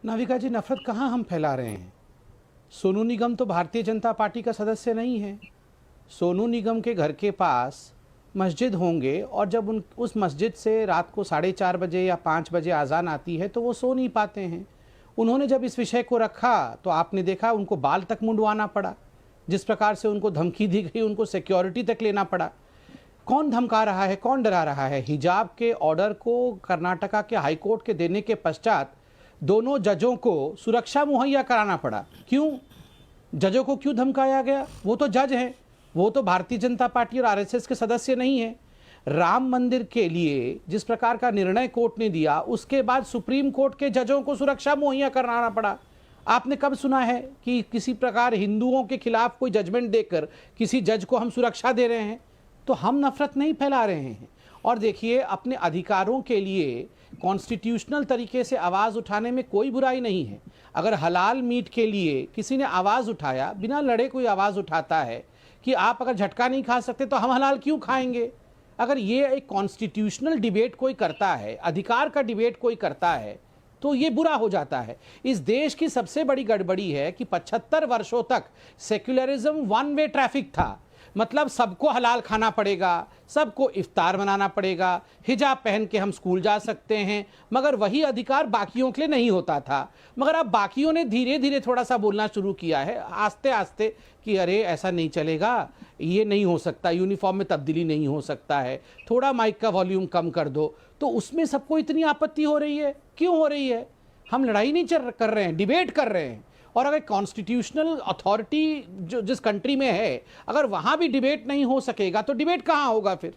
नाविका जी, नफरत कहाँ हम फैला रहे हैं? सोनू निगम तो भारतीय जनता पार्टी का सदस्य नहीं है। सोनू निगम के घर के पास मस्जिद होंगे और जब उस मस्जिद से रात को 4:30 बजे या 5 बजे अजान आती है तो वो सो नहीं पाते हैं। उन्होंने जब इस विषय को रखा तो आपने देखा उनको बाल तक मुंडवाना पड़ा, जिस प्रकार से उनको धमकी दी गई, उनको सिक्योरिटी तक लेना पड़ा। कौन धमका रहा है, कौन डरा रहा है? हिजाब के ऑर्डर को कर्नाटका के हाईकोर्ट के देने के पश्चात दोनों जजों को सुरक्षा मुहैया कराना पड़ा। क्यों? जजों को क्यों धमकाया गया? वो तो जज हैं, वो तो भारतीय जनता पार्टी और आरएसएस के सदस्य नहीं है। राम मंदिर के लिए जिस प्रकार का निर्णय कोर्ट ने दिया, उसके बाद सुप्रीम कोर्ट के जजों को सुरक्षा मुहैया कराना पड़ा। आपने कब सुना है कि किसी प्रकार हिंदुओं के खिलाफ कोई जजमेंट देकर किसी जज को हम सुरक्षा दे रहे हैं? तो हम नफरत नहीं फैला रहे हैं। और देखिए, अपने अधिकारों के लिए कॉन्स्टिट्यूशनल तरीके से आवाज़ उठाने में कोई बुराई नहीं है। अगर हलाल मीट के लिए किसी ने आवाज़ उठाया, बिना लड़े कोई आवाज़ उठाता है कि आप अगर झटका नहीं खा सकते तो हम हलाल क्यों खाएंगे? अगर ये एक कॉन्स्टिट्यूशनल डिबेट कोई करता है, अधिकार का डिबेट कोई करता है, तो ये बुरा हो जाता है। इस देश की सबसे बड़ी गड़बड़ी है कि 75 वर्षों तक सेक्युलरिज्म वन वे ट्रैफिक था। मतलब सबको हलाल खाना पड़ेगा, सबको इफ्तार मनाना पड़ेगा, हिजाब पहन के हम स्कूल जा सकते हैं, मगर वही अधिकार बाकियों के लिए नहीं होता था। मगर अब बाकियों ने धीरे धीरे थोड़ा सा बोलना शुरू किया है, आस्ते आस्ते, कि अरे ऐसा नहीं चलेगा, ये नहीं हो सकता, यूनिफॉर्म में तब्दीली नहीं हो सकता है, थोड़ा माइक का वॉल्यूम कम कर दो। तो उसमें सबको इतनी आपत्ति हो रही है, क्यों हो रही है? हम लड़ाई नहीं कर रहे हैं, डिबेट कर रहे हैं। और अगर कॉन्स्टिट्यूशनल अथॉरिटी जो जिस कंट्री में है, अगर वहाँ भी डिबेट नहीं हो सकेगा तो डिबेट कहाँ होगा फिर?